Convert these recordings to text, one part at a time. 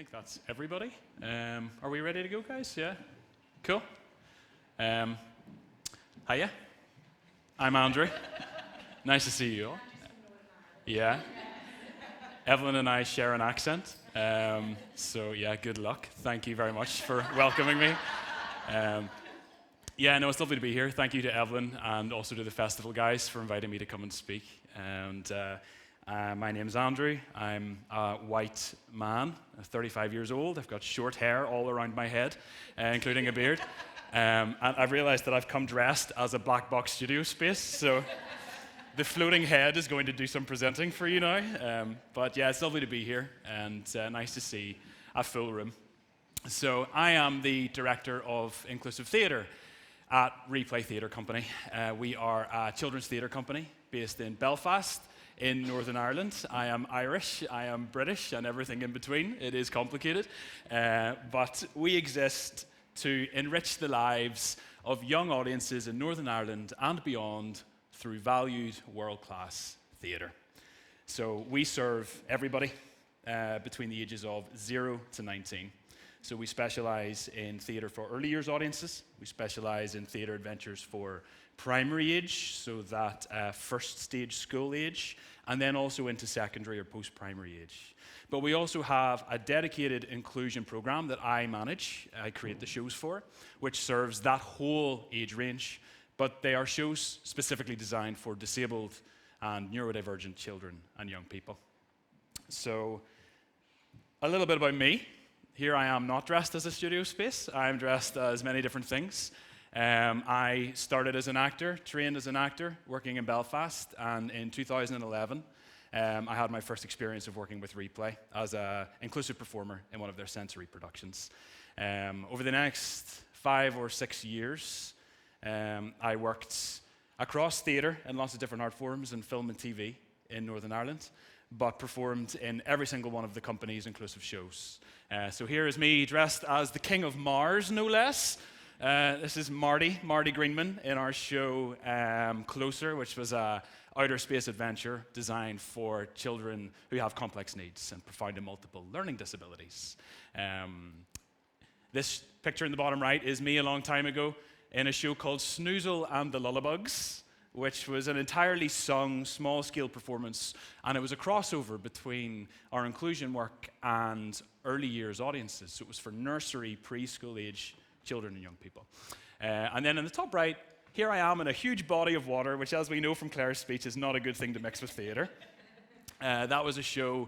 think that's everybody. Are we ready to go, guys? Yeah? Cool. Hiya. I'm Andrew. Nice to see you all. Yeah. Evelyn and I share an accent. So yeah, good luck. Thank you very much for welcoming me. Yeah, no, it's lovely to be here. Thank you to Evelyn and also to the festival guys for inviting me to come and speak. And my name's Andrew. I'm a white man, 35 years old. I've got short hair all around my head, including a beard. And I've realized that I've come dressed as a black box studio space, so the floating head is going to do some presenting for you now. But yeah, it's lovely to be here, and nice to see a full room. So I am the director of inclusive theatre at Replay Theatre Company. We are a children's theatre company based in Belfast in Northern Ireland. I am Irish, I am British, and everything in between. It is complicated. But we exist to enrich the lives of young audiences in Northern Ireland and beyond through valued world-class theatre. So we serve everybody between the ages of 0 to 19. So we specialize in theatre for early years audiences. We specialize in theatre adventures for primary age, so that first stage school age, and then also into secondary or post-primary age. But we also have a dedicated inclusion program that I manage, I create the shows for, which serves that whole age range. But they are shows specifically designed for disabled and neurodivergent children and young people. So, a little bit about me. Here I am not dressed as a studio space. I am dressed as many different things. I started as an actor, trained as an actor, working in Belfast, and in 2011, I had my first experience of working with Replay as an inclusive performer in one of their sensory productions. Over the next 5 or 6 years, I worked across theatre in lots of different art forms and film and TV in Northern Ireland, but performed in every single one of the company's inclusive shows. So here is me dressed as the King of Mars, no less. This is Marty Greenman in our show Closer, which was a outer space adventure designed for children who have complex needs and profound and multiple learning disabilities. This picture in the bottom right is me a long time ago in a show called Snoozle and the Lullybugs, which was an entirely sung, small-scale performance, and it was a crossover between our inclusion work and early years audiences. So it was for nursery, preschool age children and young people. And then in the top right, here I am in a huge body of water, which, as we know from Claire's speech, is not a good thing to mix with theatre. That was a show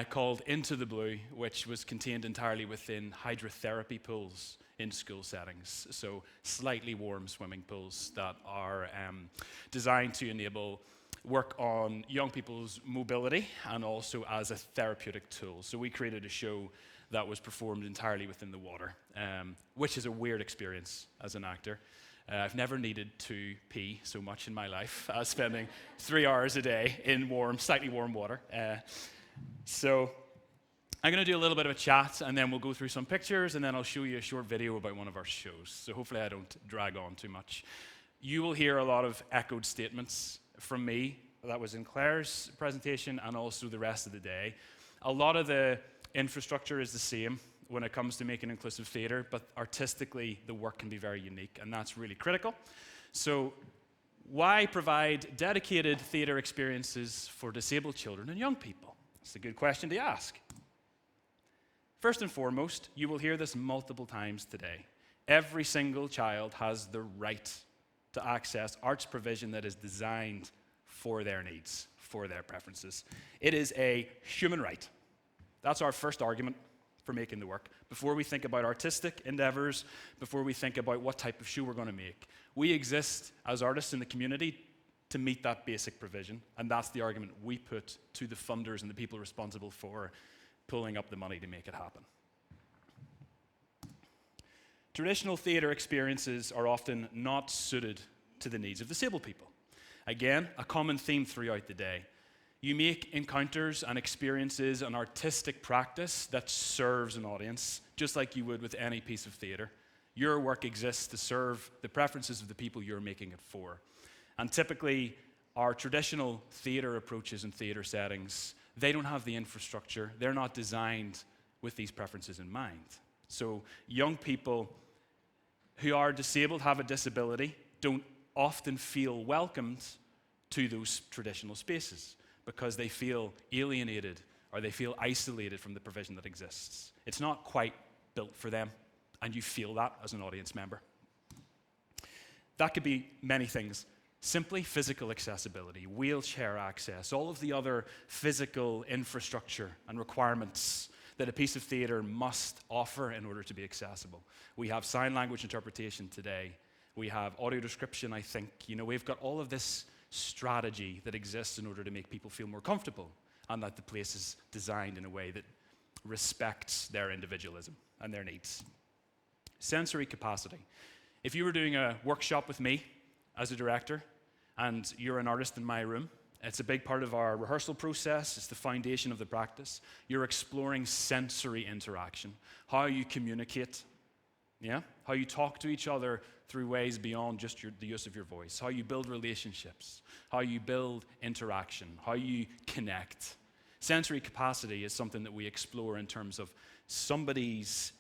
called Into the Blue, which was contained entirely within hydrotherapy pools in school settings. So slightly warm swimming pools that are designed to enable work on young people's mobility and also as a therapeutic tool. So we created a show that was performed entirely within the water, which is a weird experience as an actor. I've never needed to pee so much in my life as spending 3 hours a day in warm, slightly warm water. So I'm going to do a little bit of a chat, and then we'll go through some pictures, and then I'll show you a short video about one of our shows. So hopefully I don't drag on too much. You will hear a lot of echoed statements from me. That was in Claire's presentation and also the rest of the day. A lot of the infrastructure is the same when it comes to making inclusive theatre, but artistically the work can be very unique, and that's really critical. So why provide dedicated theatre experiences for disabled children and young people? It's a good question to ask. First and foremost, you will hear this multiple times today. Every single child has the right to access arts provision that is designed for their needs, for their preferences. It is a human right. That's our first argument for making the work. Before we think about artistic endeavors, before we think about what type of show we're going to make, we exist as artists in the community to meet that basic provision, and that's the argument we put to the funders and the people responsible for pulling up the money to make it happen. Traditional theatre experiences are often not suited to the needs of disabled people. Again, a common theme throughout the day. You make encounters and experiences an artistic practice that serves an audience, just like you would with any piece of theatre. Your work exists to serve the preferences of the people you're making it for. And typically, our traditional theatre approaches and theatre settings, they don't have the infrastructure. They're not designed with these preferences in mind. So young people who are disabled, have a disability, don't often feel welcomed to those traditional spaces because they feel alienated or they feel isolated from the provision that exists. It's not quite built for them, and you feel that as an audience member. That could be many things. Simply physical accessibility, wheelchair access, all of the other physical infrastructure and requirements that a piece of theatre must offer in order to be accessible. We have sign language interpretation today. We have audio description, I think. We've got all of this strategy that exists in order to make people feel more comfortable, and that the place is designed in a way that respects their individualism and their needs. Sensory capacity. If you were doing a workshop with me as a director, and you're an artist in my room, it's a big part of our rehearsal process. It's the foundation of the practice. You're exploring sensory interaction, how you communicate, how you talk to each other through ways beyond just the use of your voice, how you build relationships, how you build interaction, how you connect. Sensory capacity is something that we explore in terms of somebody's,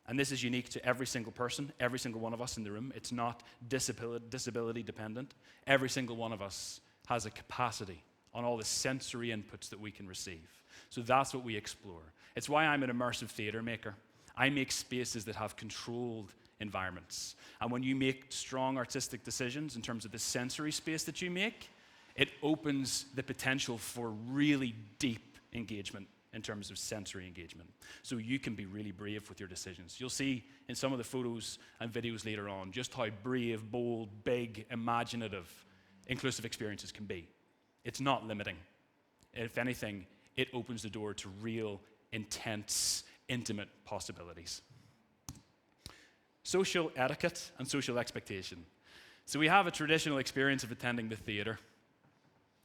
and this is unique to every single person, every single one of us in the room. It's not disability dependent. Every single one of us has a capacity on all the sensory inputs that we can receive. So that's what we explore. It's why I'm an immersive theatre maker. I make spaces that have controlled environments. And when you make strong artistic decisions in terms of the sensory space that you make, it opens the potential for really deep engagement in terms of sensory engagement. So you can be really brave with your decisions. You'll see in some of the photos and videos later on just how brave, bold, big, imaginative, inclusive experiences can be. It's not limiting. If anything, it opens the door to real, intense, intimate possibilities. Social etiquette and social expectation. So we have a traditional experience of attending the theatre.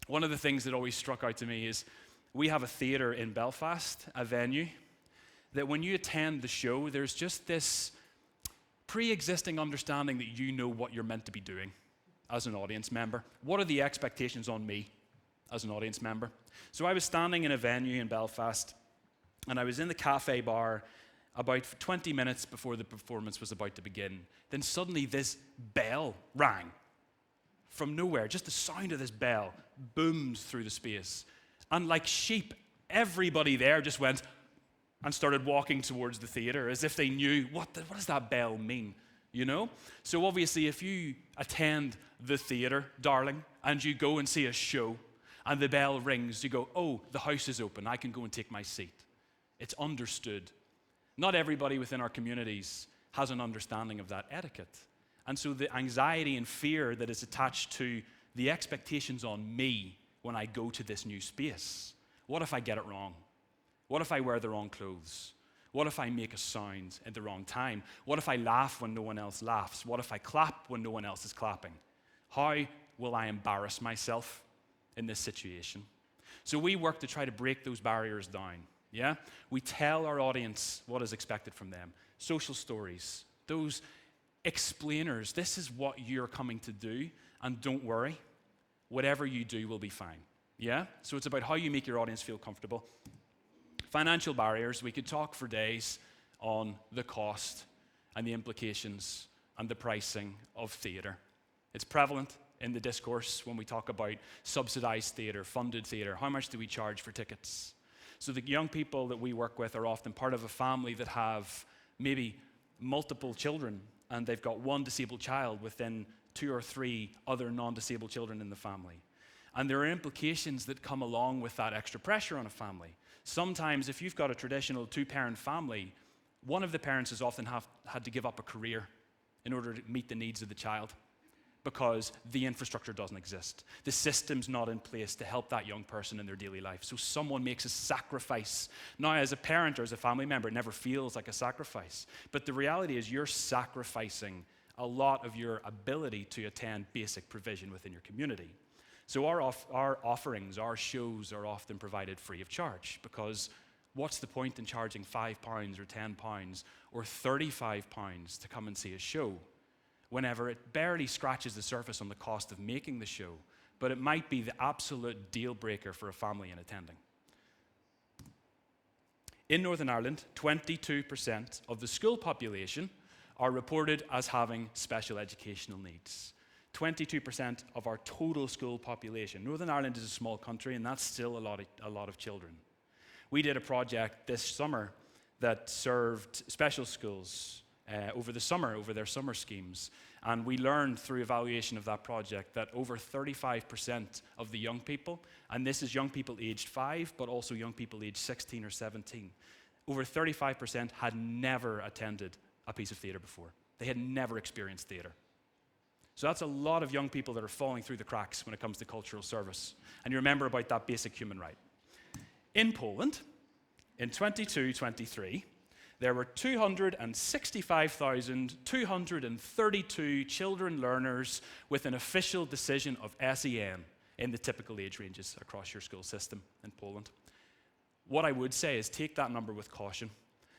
One of the things that always struck out to me is we have a theatre in Belfast, a venue, that when you attend the show, there's just this pre-existing understanding that you know what you're meant to be doing as an audience member. What are the expectations on me as an audience member? So I was standing in a venue in Belfast, and I was in the cafe bar about 20 minutes before the performance was about to begin. Then suddenly this bell rang from nowhere. Just the sound of this bell booms through the space. And like sheep, everybody there just went and started walking towards the theatre as if they knew, what does that bell mean? So obviously if you attend the theatre, darling, and you go and see a show, and the bell rings, you go, oh, the house is open, I can go and take my seat. It's understood. Not everybody within our communities has an understanding of that etiquette. And so the anxiety and fear that is attached to the expectations on me when I go to this new space. What if I get it wrong? What if I wear the wrong clothes? What if I make a sound at the wrong time? What if I laugh when no one else laughs? What if I clap when no one else is clapping? How will I embarrass myself in this situation? So we work to try to break those barriers down. We tell our audience what is expected from them. Social stories, those explainers, this is what you're coming to do, and don't worry, whatever you do will be fine. So it's about how you make your audience feel comfortable. Financial barriers, we could talk for days on the cost and the implications and the pricing of theatre. It's prevalent in the discourse when we talk about subsidized theatre, funded theatre. How much do we charge for tickets? So the young people that we work with are often part of a family that have maybe multiple children, and they've got one disabled child within 2 or 3 other non-disabled children in the family. And there are implications that come along with that extra pressure on a family. Sometimes if you've got a traditional 2-parent family, one of the parents has often had to give up a career in order to meet the needs of the child because the infrastructure doesn't exist. The system's not in place to help that young person in their daily life. So someone makes a sacrifice. Now, as a parent or as a family member, it never feels like a sacrifice. But the reality is you're sacrificing a lot of your ability to attend basic provision within your community. So our offerings, our shows are often provided free of charge, because what's the point in charging £5 or £10 or £35 to come and see a show whenever it barely scratches the surface on the cost of making the show, but it might be the absolute deal breaker for a family in attending. in Northern Ireland, 22% of the school population are reported as having special educational needs. 22% of our total school population. Northern Ireland is a small country, and that's still a lot of children. We did a project this summer that served special schools over their summer schemes. And we learned through evaluation of that project that over 35% of the young people, and this is young people aged 5, but also young people aged 16 or 17, over 35% had never attended a piece of theatre before. They had never experienced theatre. So that's a lot of young people that are falling through the cracks when it comes to cultural service. And you remember about that basic human right. In Poland, in 22-23, there were 265,232 children learners with an official decision of SEN in the typical age ranges across your school system in Poland. What I would say is take that number with caution,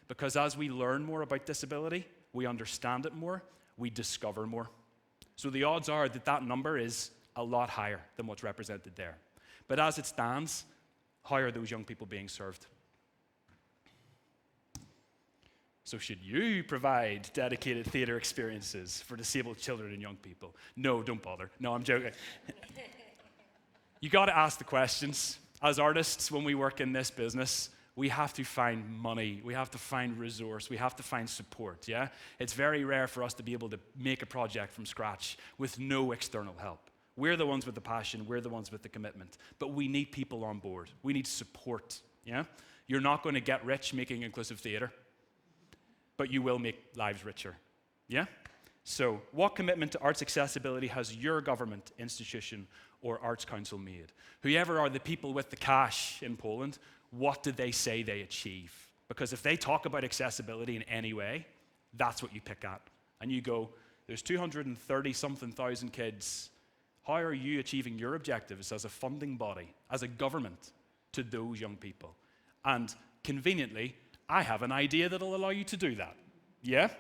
because as we learn more about disability, we understand it more, we discover more. So the odds are that that number is a lot higher than what's represented there. But as it stands, how are those young people being served? So should you provide dedicated theatre experiences for disabled children and young people? No, don't bother. No, I'm joking. You got to ask the questions. As artists, when we work in this business, we have to find money, we have to find resource, we have to find support, yeah? It's very rare for us to be able to make a project from scratch with no external help. We're the ones with the passion, we're the ones with the commitment, but we need people on board. We need support, yeah? You're not going to get rich making inclusive theatre, but you will make lives richer, yeah? So, what commitment to arts accessibility has your government, institution, or arts council made? Whoever are the people with the cash in Poland, what did they say they achieve? Because if they talk about accessibility in any way, that's what you pick at. And you go, there's 230-something thousand kids. How are you achieving your objectives as a funding body, as a government, to those young people? And conveniently, I have an idea that'll allow you to do that. Yeah?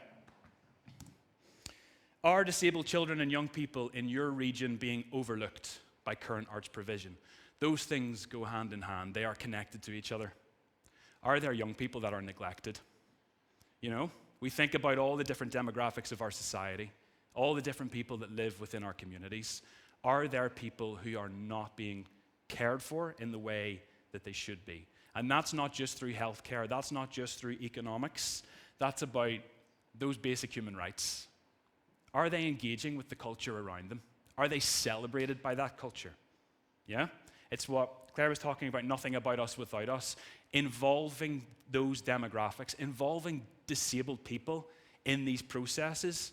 Are disabled children and young people in your region being overlooked by current arts provision? Those things go hand in hand. They are connected to each other. Are there young people that are neglected? You know, we think about all the different demographics of our society, all the different people that live within our communities. Are there people who are not being cared for in the way that they should be? And that's not just through healthcare, that's not just through economics, that's about those basic human rights. Are they engaging with the culture around them? Are they celebrated by that culture? Yeah? It's what Claire was talking about, nothing about us without us, involving those demographics, involving disabled people in these processes.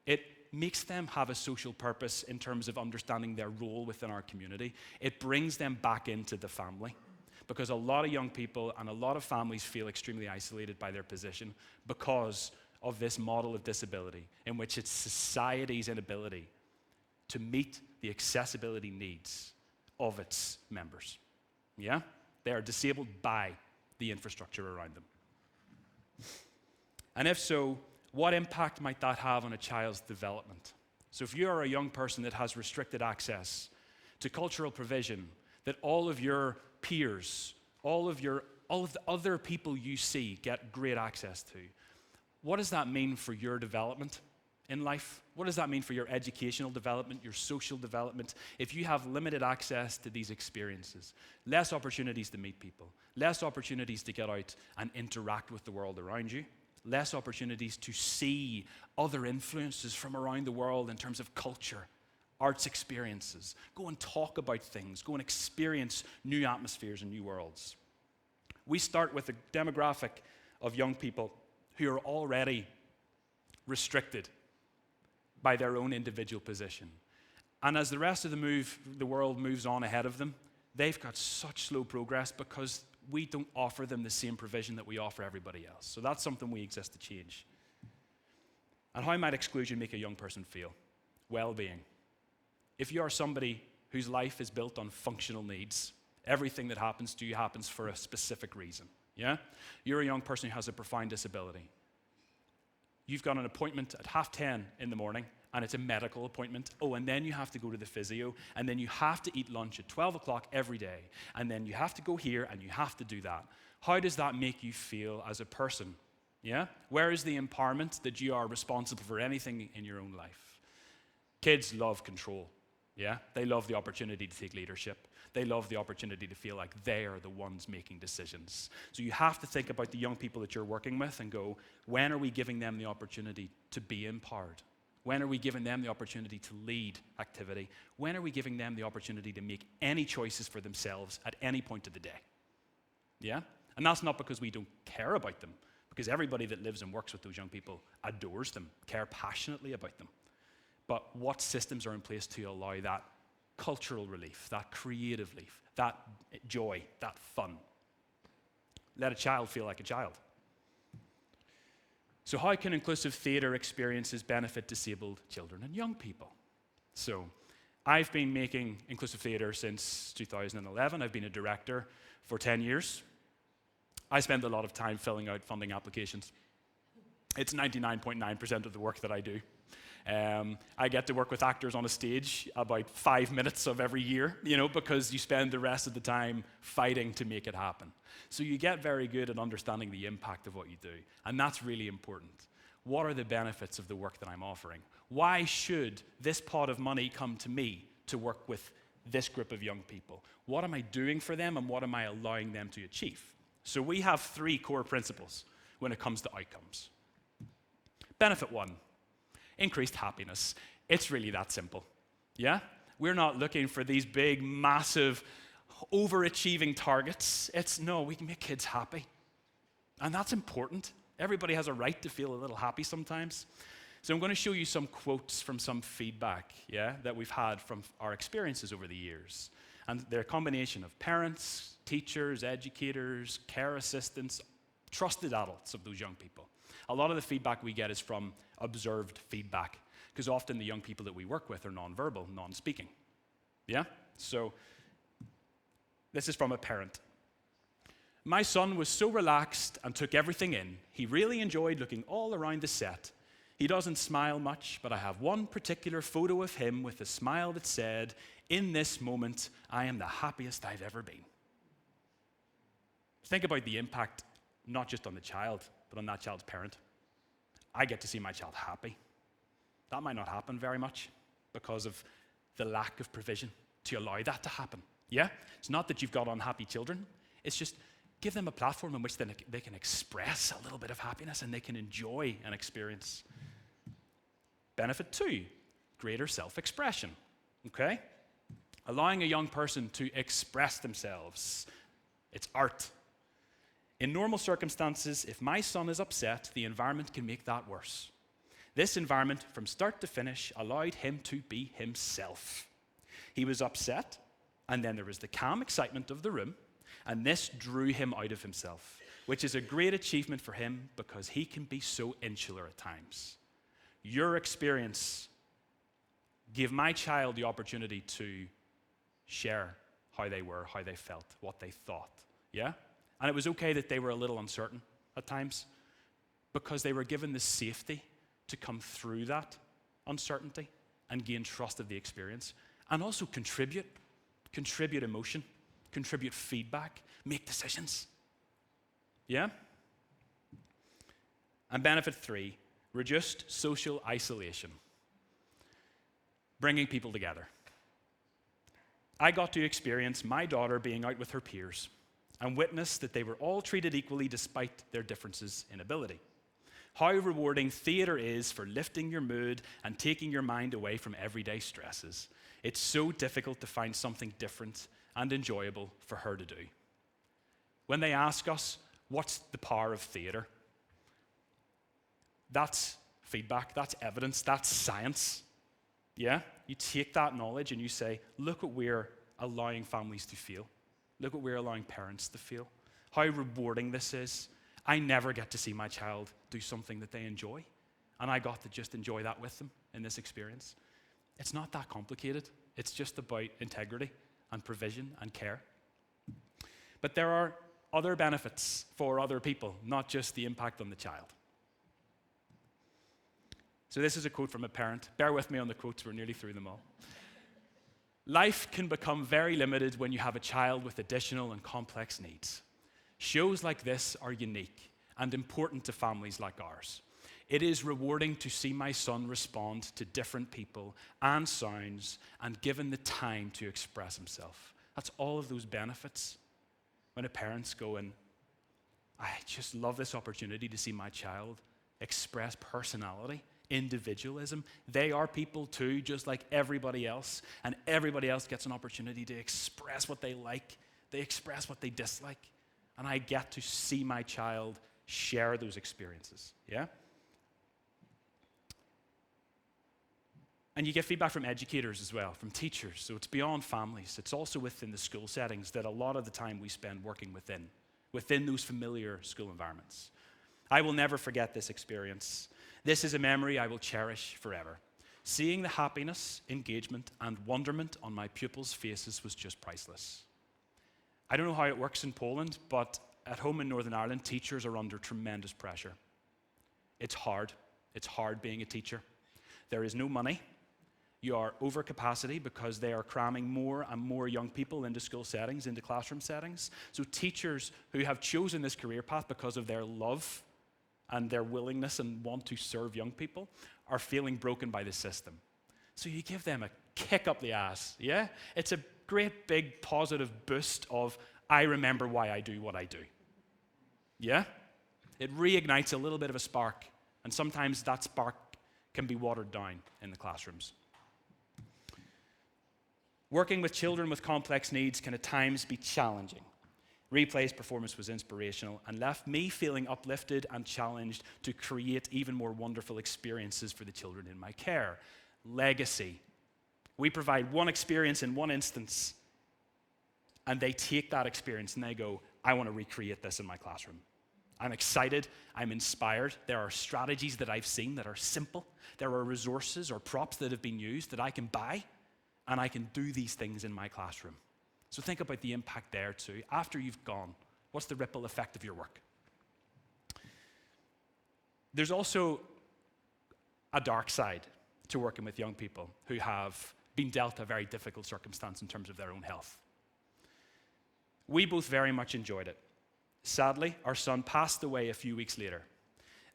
It makes them have a social purpose in terms of understanding their role within our community. It brings them back into the family, because a lot of young people and a lot of families feel extremely isolated by their position because of this model of disability, in which it's society's inability to meet the accessibility needs of its members. Yeah? They are disabled by the infrastructure around them. And if so, what impact might that have on a child's development? So if you are a young person that has restricted access to cultural provision, that all of your peers, all of the other people you see get great access to, what does that mean for your development in life? What does that mean for your educational development, your social development, if you have limited access to these experiences? Less opportunities to meet people, less opportunities to get out and interact with the world around you, less opportunities to see other influences from around the world in terms of culture, arts experiences. Go and talk about things, go and experience new atmospheres and new worlds. We start with a demographic of young people who are already restricted by their own individual position. And as the rest of the world moves on ahead of them, they've got such slow progress because we don't offer them the same provision that we offer everybody else. So that's something we exist to change. And how might exclusion make a young person feel? Well-being. If you are somebody whose life is built on functional needs, everything that happens to you happens for a specific reason. Yeah? You're a young person who has a profound disability. You've got an appointment at 10:30 in the morning, and it's a medical appointment. Oh, and then you have to go to the physio, and then you have to eat lunch at 12 o'clock every day, and then you have to go here, and you have to do that. How does that make you feel as a person? Yeah? Where is the empowerment that you are responsible for anything in your own life? Kids love control. Yeah? They love the opportunity to take leadership. They love the opportunity to feel like they are the ones making decisions. So you have to think about the young people that you're working with and go, when are we giving them the opportunity to be empowered? When are we giving them the opportunity to lead activity? When are we giving them the opportunity to make any choices for themselves at any point of the day? Yeah? And that's not because we don't care about them, because everybody that lives and works with those young people adores them, care passionately about them. But what systems are in place to allow that cultural relief, that creative relief, that joy, that fun? Let a child feel like a child. So how can inclusive theatre experiences benefit disabled children and young people? So I've been making inclusive theatre since 2011. I've been a director for 10 years. I spend a lot of time filling out funding applications. It's 99.9% of the work that I do. I get to work with actors on a stage about 5 minutes of every year, because you spend the rest of the time fighting to make it happen. So you get very good at understanding the impact of what you do, and that's really important. What are the benefits of the work that I'm offering? Why should this pot of money come to me to work with this group of young people? What am I doing for them, and what am I allowing them to achieve? So we have 3 core principles when it comes to outcomes. Benefit 1. Increased happiness. It's really that simple. Yeah? We're not looking for these big, massive, overachieving targets. No, we can make kids happy. And that's important. Everybody has a right to feel a little happy sometimes. So I'm going to show you some quotes from some feedback, that we've had from our experiences over the years. And they're a combination of parents, teachers, educators, care assistants, trusted adults of those young people. A lot of the feedback we get is from observed feedback, because often the young people that we work with are nonverbal, non-speaking. Yeah? So this is from a parent. My son was so relaxed and took everything in. He really enjoyed looking all around the set. He doesn't smile much, but I have one particular photo of him with a smile that said, "In this moment, I am the happiest I've ever been." Think about the impact, not just on the child, but on that child's parent. I get to see my child happy. That might not happen very much because of the lack of provision to allow that to happen. Yeah? It's not that you've got unhappy children. It's just give them a platform in which they can express a little bit of happiness and they can enjoy an experience. Benefit 2, greater self-expression. Okay? Allowing a young person to express themselves. It's art. In normal circumstances, if my son is upset, the environment can make that worse. This environment, from start to finish, allowed him to be himself. He was upset, and then there was the calm excitement of the room, and this drew him out of himself, which is a great achievement for him because he can be so insular at times. Your experience gave my child the opportunity to share how they were, how they felt, what they thought. Yeah? And it was okay that they were a little uncertain at times because they were given the safety to come through that uncertainty and gain trust of the experience and also contribute emotion, contribute feedback, make decisions. Yeah? And benefit 3, reduced social isolation, bringing people together. I got to experience my daughter being out with her peers and witness that they were all treated equally despite their differences in ability. How rewarding theatre is for lifting your mood and taking your mind away from everyday stresses. It's so difficult to find something different and enjoyable for her to do. When they ask us, what's the power of theatre? That's feedback, that's evidence, that's science. Yeah? You take that knowledge and you say, look what we're allowing families to feel. Look what we're allowing parents to feel. How rewarding this is. I never get to see my child do something that they enjoy, and I got to just enjoy that with them in this experience. It's not that complicated. It's just about integrity and provision and care. But there are other benefits for other people, not just the impact on the child. So this is a quote from a parent. Bear with me on the quotes, we're nearly through them all. Life can become very limited when you have a child with additional and complex needs. Shows like this are unique and important to families like ours. It is rewarding to see my son respond to different people and sounds and given the time to express himself. That's all of those benefits. When a parent's going, I just love this opportunity to see my child express personality, individualism. They are people too, just like everybody else, and everybody else gets an opportunity to express what they like, they express what they dislike, and I get to see my child share those experiences, yeah? And you get feedback from educators as well, from teachers, so it's beyond families. It's also within the school settings that a lot of the time we spend working within those familiar school environments. I will never forget this experience. This is a memory I will cherish forever. Seeing the happiness, engagement, and wonderment on my pupils' faces was just priceless. I don't know how it works in Poland, but at home in Northern Ireland, teachers are under tremendous pressure. It's hard. It's hard being a teacher. There is no money. You are over capacity because they are cramming more and more young people into school settings, into classroom settings. So teachers who have chosen this career path because of their love and their willingness and want to serve young people are feeling broken by the system. So you give them a kick up the ass, yeah? It's a great big positive boost of, I remember why I do what I do. Yeah? It reignites a little bit of a spark, and sometimes that spark can be watered down in the classrooms. Working with children with complex needs can at times be challenging. Replay's performance was inspirational and left me feeling uplifted and challenged to create even more wonderful experiences for the children in my care. Legacy. We provide one experience in one instance, and they take that experience and they go, I want to recreate this in my classroom. I'm excited, I'm inspired. There are strategies that I've seen that are simple. There are resources or props that have been used that I can buy, and I can do these things in my classroom. So think about the impact there too. After you've gone, what's the ripple effect of your work? There's also a dark side to working with young people who have been dealt a very difficult circumstance in terms of their own health. We both very much enjoyed it. Sadly, our son passed away a few weeks later,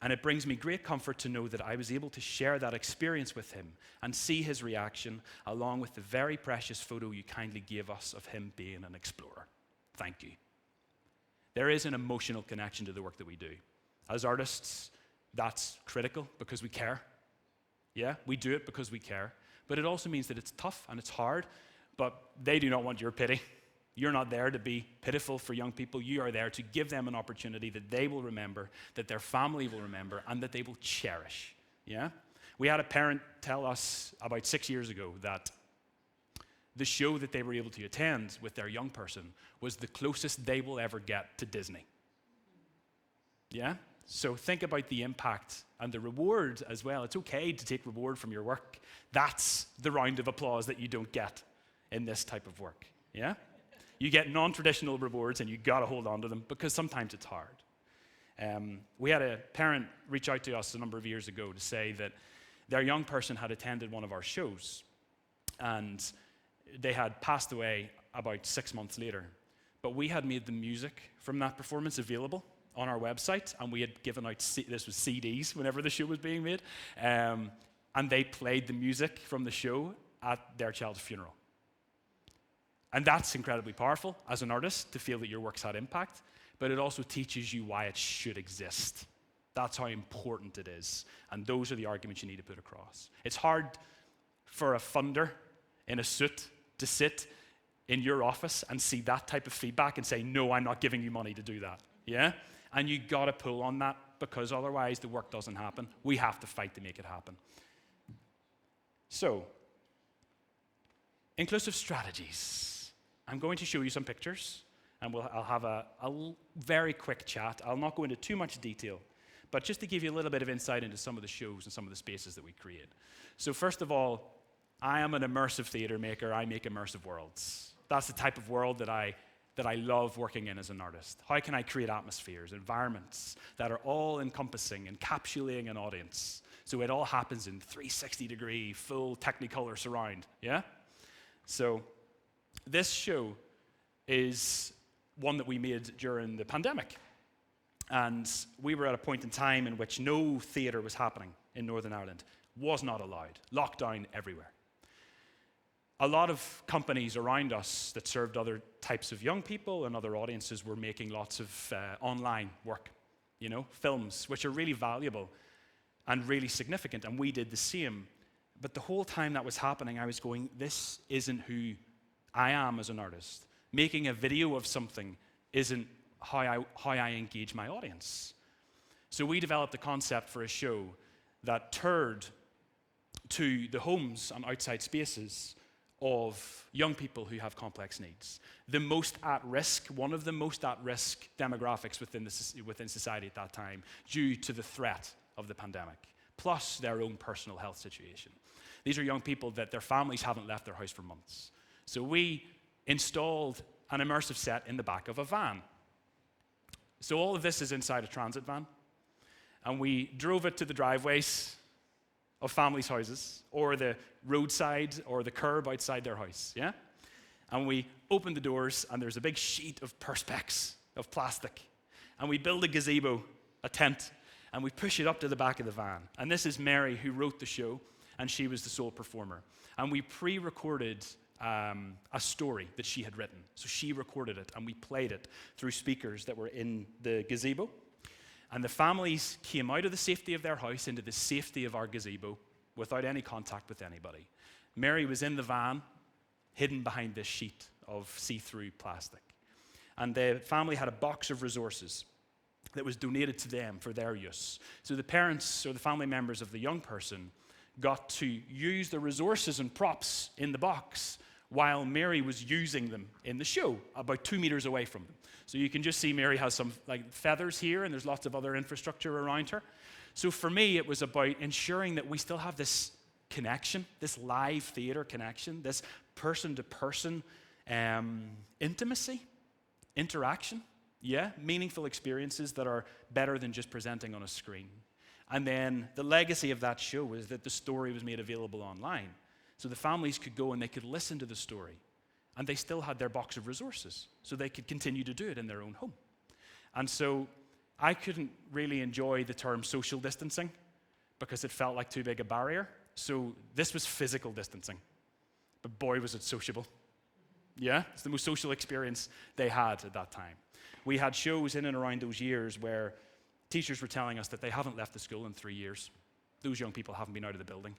and it brings me great comfort to know that I was able to share that experience with him and see his reaction, along with the very precious photo you kindly gave us of him being an explorer. Thank you. There is an emotional connection to the work that we do. As artists, that's critical because we care. Yeah, we do it because we care. But it also means that it's tough and it's hard, but they do not want your pity. You're not there to be pitiful for young people. You are there to give them an opportunity that they will remember, that their family will remember, and that they will cherish. Yeah? We had a parent tell us about 6 years ago that the show that they were able to attend with their young person was the closest they will ever get to Disney. Yeah? So think about the impact and the reward as well. It's okay to take reward from your work. That's the round of applause that you don't get in this type of work. Yeah? You get non-traditional rewards and you got to hold on to them because sometimes it's hard. We had a parent reach out to us a number of years ago to say that their young person had attended one of our shows and they had passed away about 6 months later. But we had made the music from that performance available on our website, and we had given out, this was CDs whenever the show was being made, and they played the music from the show at their child's funeral. And that's incredibly powerful as an artist to feel that your work's had impact, but it also teaches you why it should exist. That's how important it is, and those are the arguments you need to put across. It's hard for a funder in a suit to sit in your office and see that type of feedback and say, no, I'm not giving you money to do that, yeah? And you gotta pull on that because otherwise the work doesn't happen. We have to fight to make it happen. So, inclusive strategies. I'm going to show you some pictures, and I'll have a very quick chat. I'll not go into too much detail, but just to give you a little bit of insight into some of the shows and some of the spaces that we create. So first of all, I am an immersive theater maker. I make immersive worlds. That's the type of world that I love working in as an artist. How can I create atmospheres, environments that are all encompassing, encapsulating an audience, so it all happens in 360-degree, full Technicolor surround, yeah? So this show is one that we made during the pandemic. And we were at a point in time in which no theatre was happening in Northern Ireland. Was not allowed. Lockdown everywhere. A lot of companies around us that served other types of young people and other audiences were making lots of online work, films, which are really valuable and really significant, and we did the same. But the whole time that was happening, I was going, this isn't who I am as an artist. Making a video of something isn't how I engage my audience. So we developed a concept for a show that toured to the homes and outside spaces of young people who have complex needs. The most at risk, one of the most at risk demographics within society at that time, due to the threat of the pandemic, plus their own personal health situation. These are young people that their families haven't left their house for months. So we installed an immersive set in the back of a van. So all of this is inside a transit van, and we drove it to the driveways of families' houses, or the roadside, or the curb outside their house, yeah? And we opened the doors, and there's a big sheet of perspex, of plastic. And we build a gazebo, a tent, and we push it up to the back of the van. And this is Mary, who wrote the show, and she was the sole performer. And we pre-recorded a story that she had written. So she recorded it, and we played it through speakers that were in the gazebo. And the families came out of the safety of their house into the safety of our gazebo without any contact with anybody. Mary was in the van, hidden behind this sheet of see-through plastic. And the family had a box of resources that was donated to them for their use. So the parents or the family members of the young person got to use the resources and props in the box while Mary was using them in the show, about 2 meters away from them. So you can just see Mary has some feathers here, and there's lots of other infrastructure around her. So for me, it was about ensuring that we still have this connection, this live theater connection, this person-to-person intimacy, interaction, meaningful experiences that are better than just presenting on a screen. And then the legacy of that show was that the story was made available online. So the families could go and they could listen to the story. And they still had their box of resources, so they could continue to do it in their own home. And so I couldn't really enjoy the term social distancing because it felt like too big a barrier. So this was physical distancing. But boy, was it sociable. Yeah, it's the most social experience they had at that time. We had shows in and around those years where teachers were telling us that they haven't left the school in 3 years. Those young people haven't been out of the building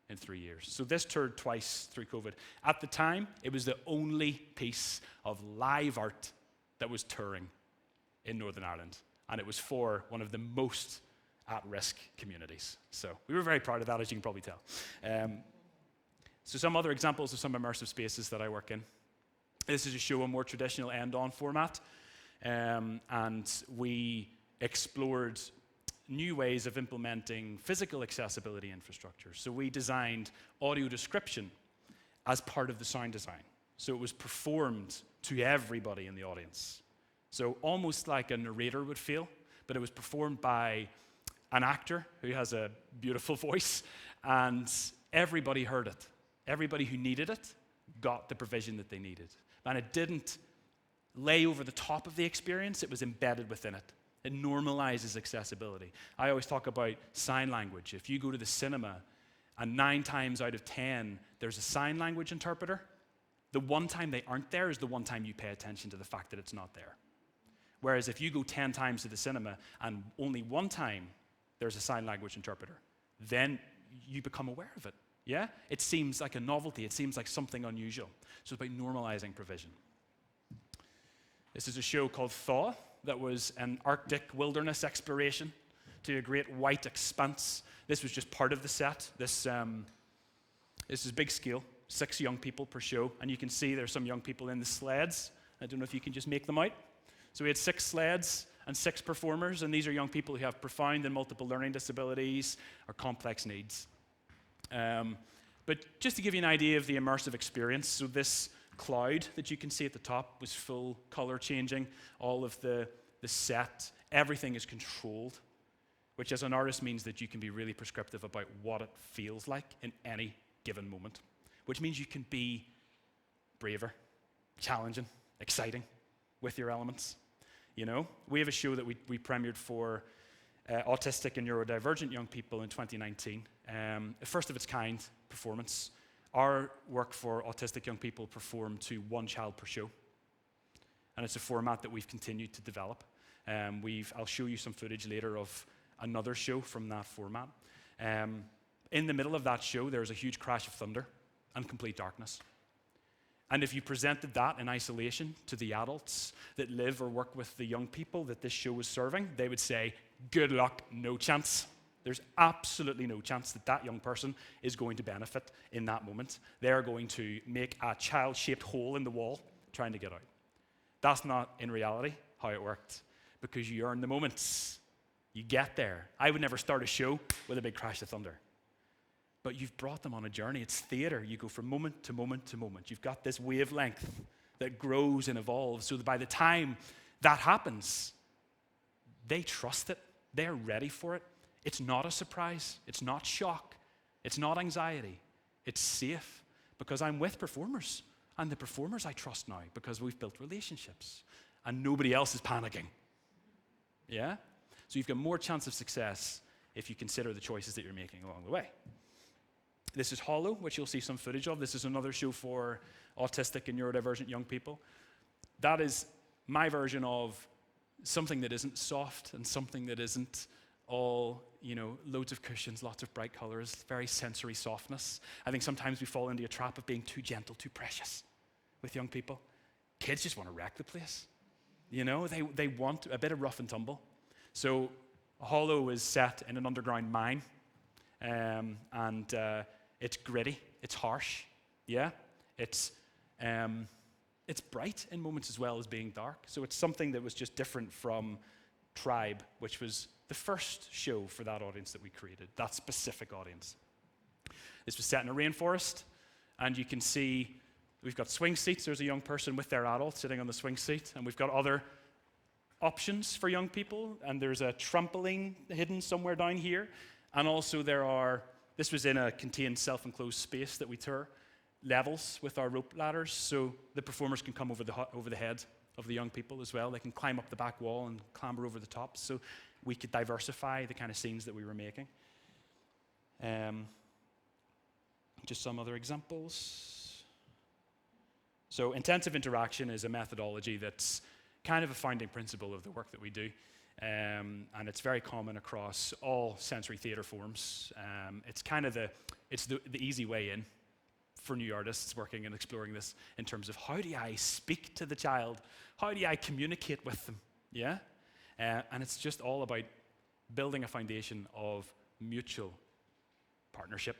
in 3 years. So this toured twice through COVID. At the time, it was the only piece of live art that was touring in Northern Ireland. And it was for one of the most at-risk communities. So we were very proud of that, as you can probably tell. So some other examples of some immersive spaces that I work in. This is a show, a more traditional end-on format. And we explored new ways of implementing physical accessibility infrastructure. So we designed audio description as part of the sound design. So it was performed to everybody in the audience. So almost like a narrator would feel, but it was performed by an actor who has a beautiful voice, and everybody heard it. Everybody who needed it got the provision that they needed. And it didn't lay over the top of the experience, it was embedded within it. It normalizes accessibility. I always talk about sign language. If you go to the cinema and 9 times out of 10 there's a sign language interpreter, the one time they aren't there is the one time you pay attention to the fact that it's not there. Whereas if you go 10 times to the cinema and only one time there's a sign language interpreter, then you become aware of it. Yeah? It seems like a novelty. It seems like something unusual. So it's about normalizing provision. This is a show called Thaw that was an Arctic wilderness exploration to a great white expanse. This was just part of the set. This is big scale, 6 young people per show. And you can see there's some young people in the sleds. I don't know if you can just make them out. So we had 6 sleds and 6 performers, and these are young people who have profound and multiple learning disabilities or complex needs. But just to give you an idea of the immersive experience, so this cloud that you can see at the top was full color changing. All of the set, everything is controlled, which as an artist means that you can be really prescriptive about what it feels like in any given moment, which means you can be braver, challenging, exciting, with your elements. You know, we have a show that we premiered for autistic and neurodivergent young people in 2019. A first of its kind performance. Our work for autistic young people performed to one child per show. And it's a format that we've continued to develop. I'll show you some footage later of another show from that format. In the middle of that show, there's a huge crash of thunder and complete darkness. And if you presented that in isolation to the adults that live or work with the young people that this show is serving, they would say, good luck, no chance. There's absolutely no chance that that young person is going to benefit in that moment. They're going to make a child-shaped hole in the wall trying to get out. That's not, in reality, how it worked, because you earn the moments. You get there. I would never start a show with a big crash of thunder. But you've brought them on a journey. It's theater. You go from moment to moment to moment. You've got this wavelength that grows and evolves, so that by the time that happens, they trust it. They're ready for it. It's not a surprise. It's not shock. It's not anxiety. It's safe, because I'm with performers. And the performers I trust now, because we've built relationships. And nobody else is panicking. Yeah? So you've got more chance of success if you consider the choices that you're making along the way. This is Hollow, which you'll see some footage of. This is another show for autistic and neurodivergent young people. That is my version of something that isn't soft and something that isn't all, loads of cushions, lots of bright colors, very sensory softness. I think sometimes we fall into a trap of being too gentle, too precious with young people. Kids just want to wreck the place. They want a bit of rough and tumble. So Hollow is set in an underground mine, and it's gritty, it's harsh, yeah? It's bright in moments as well as being dark. So it's something that was just different from Tribe, which was the first show for that audience that we created, that specific audience. This was set in a rainforest, and you can see we've got swing seats. There's a young person with their adult sitting on the swing seat, and we've got other options for young people, and there's a trampoline hidden somewhere down here, and also this was in a contained self-enclosed space that we tour, levels with our rope ladders, so the performers can come over the head of the young people as well. They can climb up the back wall and clamber over the top, so we could diversify the kind of scenes that we were making. Just some other examples. So intensive interaction is a methodology that's kind of a founding principle of the work that we do. And it's very common across all sensory theater forms. It's kind of the easy way in for new artists working and exploring this in terms of how do I speak to the child? How do I communicate with them? Yeah? And it's just all about building a foundation of mutual partnership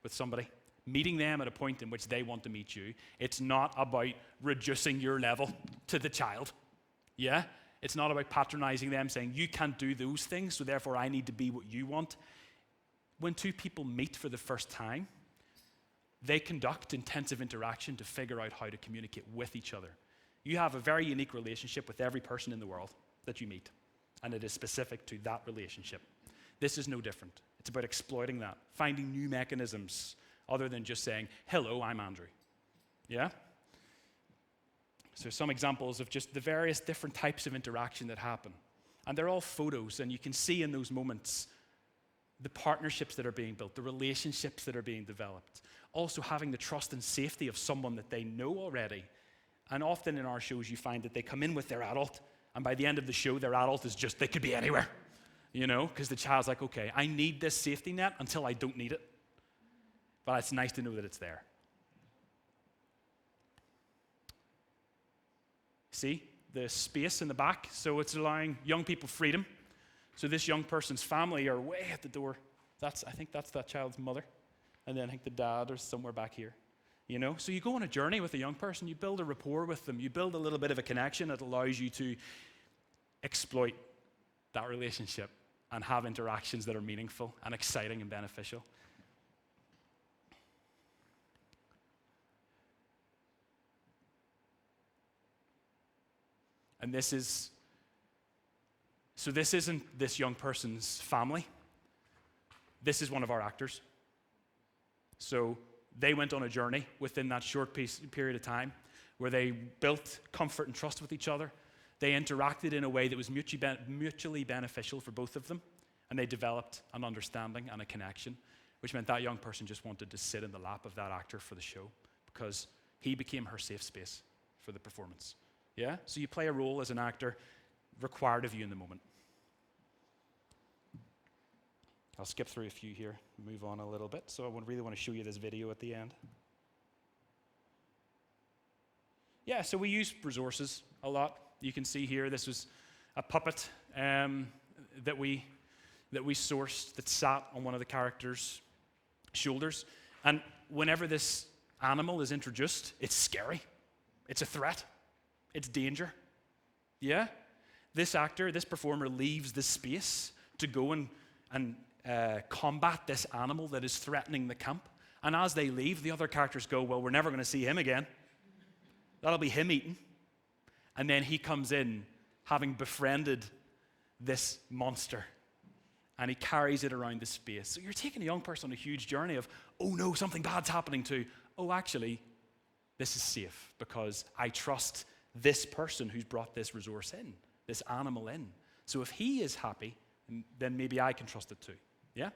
with somebody, meeting them at a point in which they want to meet you. It's not about reducing your level to the child. Yeah? It's not about patronizing them, saying, you can't do those things, so therefore I need to be what you want. When two people meet for the first time, they conduct intensive interaction to figure out how to communicate with each other. You have a very unique relationship with every person in the world that you meet, and it is specific to that relationship. This is no different. It's about exploiting that, finding new mechanisms other than just saying, hello, I'm Andrew. Yeah? So some examples of just the various different types of interaction that happen. And they're all photos, and you can see in those moments the partnerships that are being built, the relationships that are being developed. Also having the trust and safety of someone that they know already. And often in our shows, you find that they come in with their adult, and by the end of the show, their adult is just, they could be anywhere. Because the child's like, okay, I need this safety net until I don't need it. But it's nice to know that it's there. See, the space in the back, so it's allowing young people freedom. So this young person's family are way at the door. I think that's that child's mother. And then I think the dad is somewhere back here. So you go on a journey with a young person, you build a rapport with them, you build a little bit of a connection that allows you to exploit that relationship and have interactions that are meaningful and exciting and beneficial. And this isn't this young person's family. This is one of our actors. So they went on a journey within that short period of time where they built comfort and trust with each other. They interacted in a way that was mutually beneficial for both of them, and they developed an understanding and a connection, which meant that young person just wanted to sit in the lap of that actor for the show because he became her safe space for the performance. Yeah? So you play a role as an actor required of you in the moment. I'll skip through a few here, move on a little bit. So I really want to show you this video at the end. Yeah, so we use resources a lot. You can see here, this was a puppet that we sourced that sat on one of the characters' shoulders. And whenever this animal is introduced, it's scary. It's a threat. It's danger. Yeah? This actor, this performer leaves the space to go and combat this animal that is threatening the camp. And as they leave, the other characters go, well, we're never going to see him again. That'll be him eaten. And then he comes in having befriended this monster. And he carries it around the space. So you're taking a young person on a huge journey of, oh no, something bad's happening to, oh, actually, this is safe because I trust this person who's brought this resource in, this animal in. So if he is happy, then maybe I can trust it too. Yeah?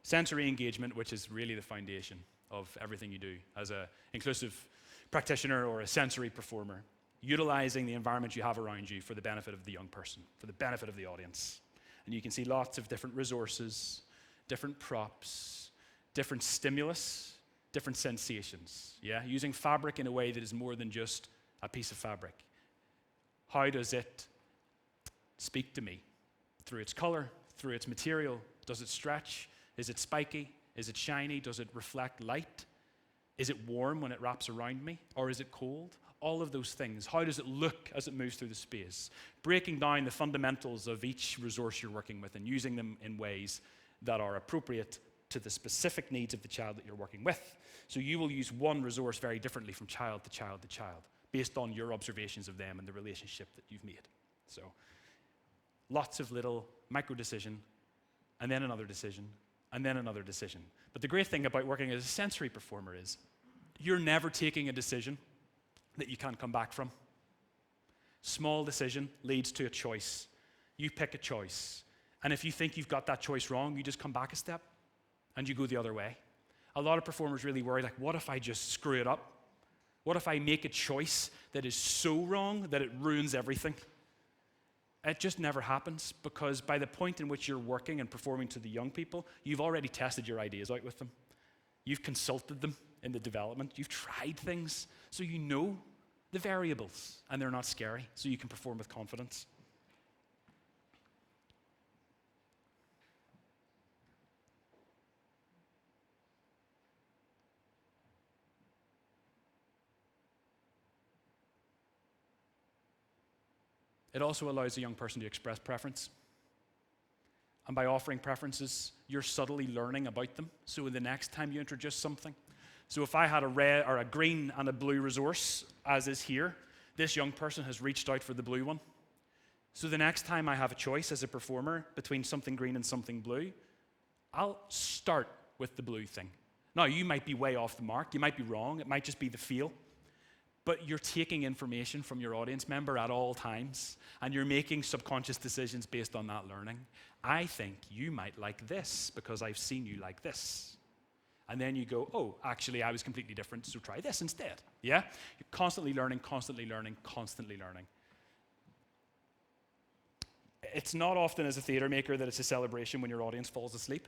Sensory engagement, which is really the foundation of everything you do as an inclusive practitioner or a sensory performer. Utilizing the environment you have around you for the benefit of the young person, for the benefit of the audience. And you can see lots of different resources, different props, different stimulus, different sensations. Yeah? Using fabric in a way that is more than just a piece of fabric. How does it speak to me? Through its color, through its material. Does it stretch? Is it spiky? Is it shiny? Does it reflect light? Is it warm when it wraps around me? Or is it cold? All of those things. How does it look as it moves through the space? Breaking down the fundamentals of each resource you're working with and using them in ways that are appropriate to the specific needs of the child that you're working with. So you will use one resource very differently from child to child to child, based on your observations of them and the relationship that you've made. So lots of little micro decision, and then another decision, and then another decision. But the great thing about working as a sensory performer is you're never taking a decision that you can't come back from. Small decision leads to a choice. You pick a choice. And if you think you've got that choice wrong, you just come back a step and you go the other way. A lot of performers really worry, like, what if I just screw it up? What if I make a choice that is so wrong that it ruins everything? It just never happens, because by the point in which you're working and performing to the young people, you've already tested your ideas out with them. You've consulted them in the development. You've tried things, so you know the variables, and they're not scary, so you can perform with confidence. It also allows a young person to express preference. And by offering preferences, you're subtly learning about them. So the next time you introduce something, so if I had a red or a green and a blue resource, as is here, this young person has reached out for the blue one. So the next time I have a choice as a performer between something green and something blue, I'll start with the blue thing. Now, you might be way off the mark. You might be wrong. It might just be the feel. But you're taking information from your audience member at all times, and you're making subconscious decisions based on that learning. I think you might like this because I've seen you like this. And then you go, oh, actually, I was completely different, so try this instead. Yeah? You're constantly learning, constantly learning, constantly learning. It's not often as a theater maker that it's a celebration when your audience falls asleep.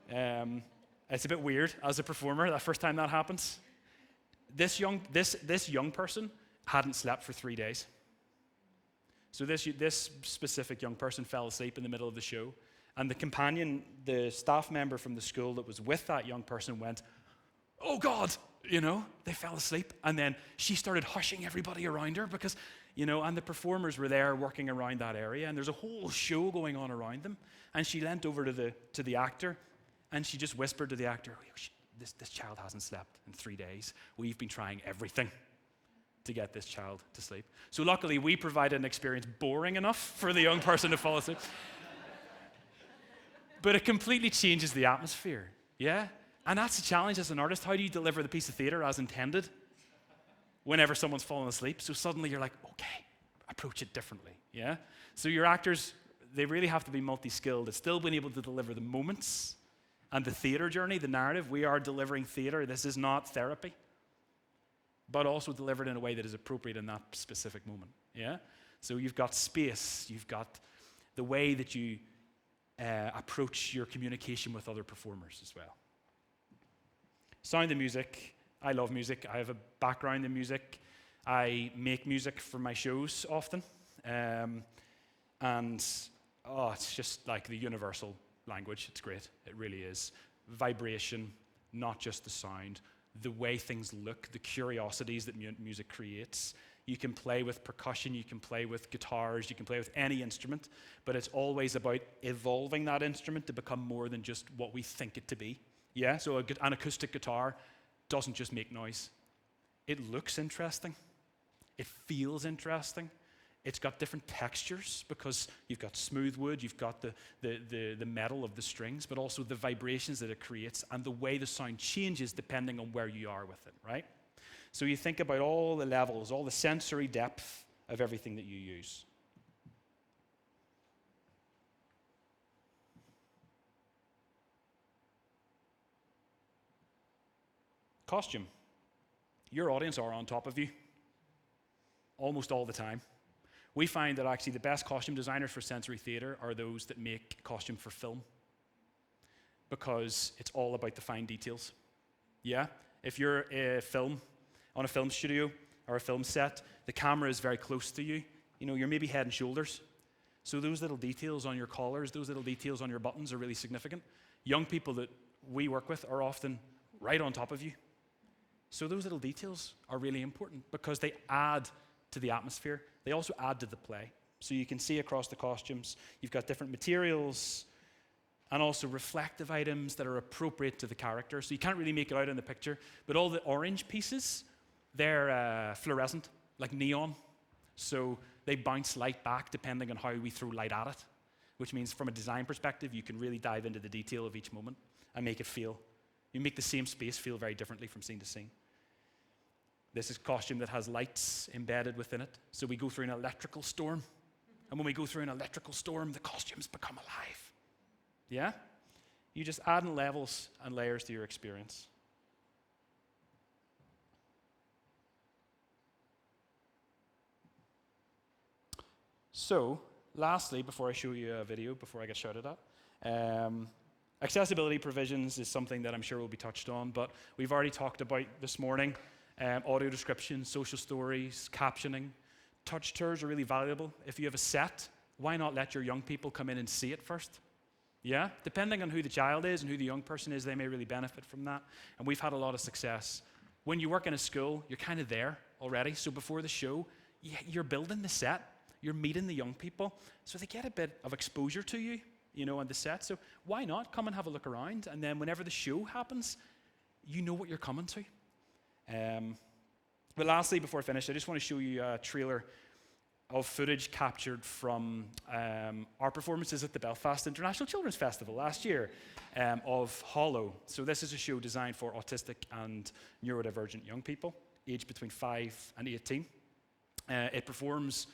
It's a bit weird as a performer, that first time that happens. This young person hadn't slept for 3 days. So this specific young person fell asleep in the middle of the show, and the companion, the staff member from the school that was with that young person went, oh God, they fell asleep. And then she started hushing everybody around her because, and the performers were there working around that area, and there's a whole show going on around them. And she leant over to the actor, and she just whispered to the actor, this child hasn't slept in 3 days. We've been trying everything to get this child to sleep. So luckily, we provided an experience boring enough for the young person to fall asleep. But it completely changes the atmosphere, yeah? And that's the challenge as an artist. How do you deliver the piece of theatre as intended whenever someone's fallen asleep? So suddenly you're like, okay, approach it differently, yeah? So your actors, they really have to be multi-skilled at still being able to deliver the moments and the theatre journey, the narrative. We are delivering theatre. This is not therapy, but also delivered in a way that is appropriate in that specific moment, yeah? So you've got space, you've got the way that you approach your communication with other performers as well. Sound and music. I love music. I have a background in music. I make music for my shows often. It's just like the universal language. It's great. It really is. Vibration, not just the sound. The way things look, the curiosities that music creates. You can play with percussion, you can play with guitars, you can play with any instrument, but it's always about evolving that instrument to become more than just what we think it to be. Yeah, so an acoustic guitar doesn't just make noise. It looks interesting. It feels interesting. It's got different textures because you've got smooth wood, you've got the metal of the strings, but also the vibrations that it creates and the way the sound changes depending on where you are with it, right? So you think about all the levels, all the sensory depth of everything that you use. Costume. Your audience are on top of you almost all the time. We find that actually the best costume designers for sensory theatre are those that make costume for film, because it's all about the fine details. Yeah? If you're on a film studio or a film set, the camera is very close to you. You know, you're maybe head and shoulders. So those little details on your collars, those little details on your buttons are really significant. Young people that we work with are often right on top of you. So those little details are really important because they add to the atmosphere. They also add to the play. So you can see across the costumes, you've got different materials and also reflective items that are appropriate to the character. So you can't really make it out in the picture, but all the orange pieces, they're fluorescent, like neon. So they bounce light back depending on how we throw light at it, which means from a design perspective, you can really dive into the detail of each moment and make it feel. You make the same space feel very differently from scene to scene. This is a costume that has lights embedded within it. So we go through an electrical storm. And when we go through an electrical storm, the costumes become alive. Yeah? You just add in levels and layers to your experience. So, lastly, before I show you a video, before I get shouted at, accessibility provisions is something that I'm sure will be touched on, but we've already talked about this morning. Audio description, social stories, captioning. Touch tours are really valuable. If you have a set, why not let your young people come in and see it first? Yeah? Depending on who the child is and who the young person is, they may really benefit from that. And we've had a lot of success. When you work in a school, you're kind of there already. So before the show, you're building the set. You're meeting the young people. So they get a bit of exposure to you, you know, on the set. So why not come and have a look around? And then whenever the show happens, you know what you're coming to. But lastly, before I finish, I just want to show you a trailer of footage captured from our performances at the Belfast International Children's Festival last year of Hollow. So this is a show designed for autistic and neurodivergent young people, aged between 5 and 18. It performs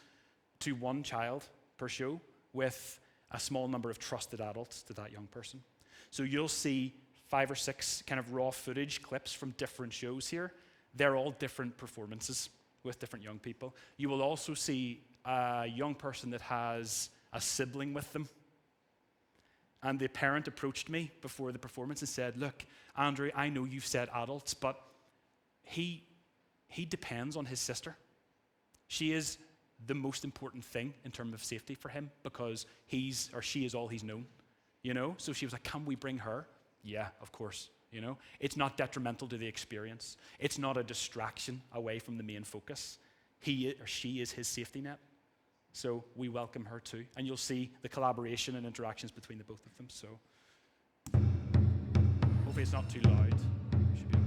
to one child per show with a small number of trusted adults to that young person. So you'll see 5 or 6 kind of raw footage clips from different shows here. They're all different performances with different young people. You will also see a young person that has a sibling with them. And the parent approached me before the performance and said, look, Andrew, I know you've said adults, but he depends on his sister. She is the most important thing in terms of safety for him because he's or she is all he's known, you know? So she was like, can we bring her? Yeah, of course, you know? It's not detrimental to the experience. It's not a distraction away from the main focus. He or she is his safety net. So we welcome her too. And you'll see the collaboration and interactions between the both of them. So hopefully it's not too loud. It should be okay.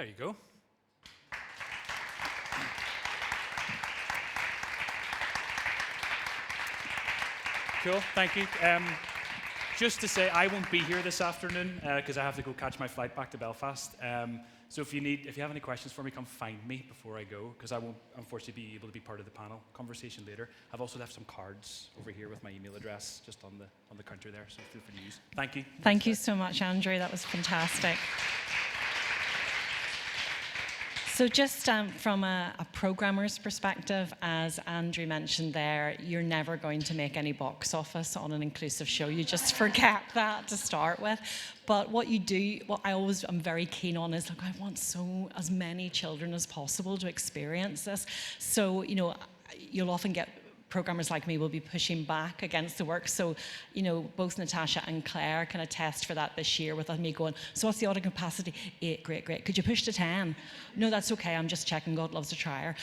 There you go. Cool, thank you. Just to say, I won't be here this afternoon because I have to go catch my flight back to Belfast. So if you have any questions for me, come find me before I go, because I won't unfortunately be able to be part of the panel conversation later. I've also left some cards over here with my email address just on the counter there, so feel free to use. Thank you. Thank you so much, Andrew. That was fantastic. So just from a programmer's perspective, as Andrew mentioned there, you're never going to make any box office on an inclusive show. You just forget that to start with. But what you do, what I always am very keen on is, look, I want as many children as possible to experience this. So, you know, you'll often get programmers like me will be pushing back against the work. So, you know, both Natasha and Claire can attest for that this year with me going, so what's the audience capacity? 8, great. Could you push to 10? No, that's okay, I'm just checking, God loves a trier.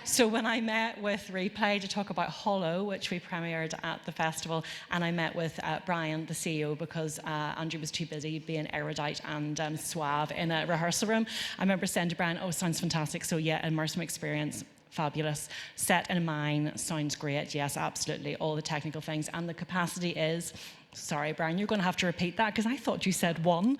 So when I met with Replay to talk about Hollow, which we premiered at the festival, and I met with Brian, the CEO, because Andrew was too busy being erudite and suave in a rehearsal room, I remember saying to Brian, oh, sounds fantastic, so yeah, immersive experience. Fabulous. Set in mine sounds great. Yes, absolutely. All the technical things. And the capacity is, sorry, Brian, you're going to have to repeat that because I thought you said 1.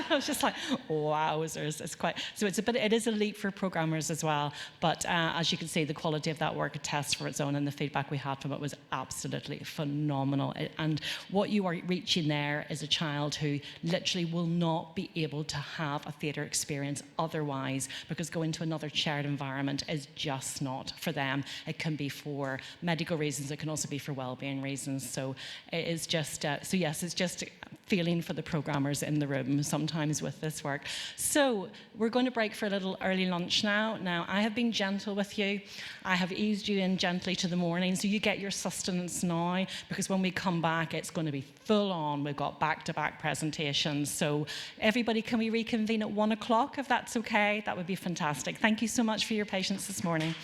I was just like, wowzers. It's quite, so it is a leap for programmers as well. But as you can see, the quality of that work attests for its own, and the feedback we had from it was absolutely phenomenal. And what you are reaching there is a child who literally will not be able to have a theatre experience otherwise, because going to another shared environment is just not for them. It can be for medical reasons. It can also be for well-being reasons. So it is just so yes, it's just feeling for the programmers in the room sometimes with this work. So we're going to break for a little early lunch now. Now, I have been gentle with you. I have eased you in gently to the morning, so you get your sustenance now, because when we come back, it's going to be full on. We've got back-to-back presentations. So everybody, can we reconvene at 1 o'clock, if that's okay? That would be fantastic. Thank you so much for your patience this morning.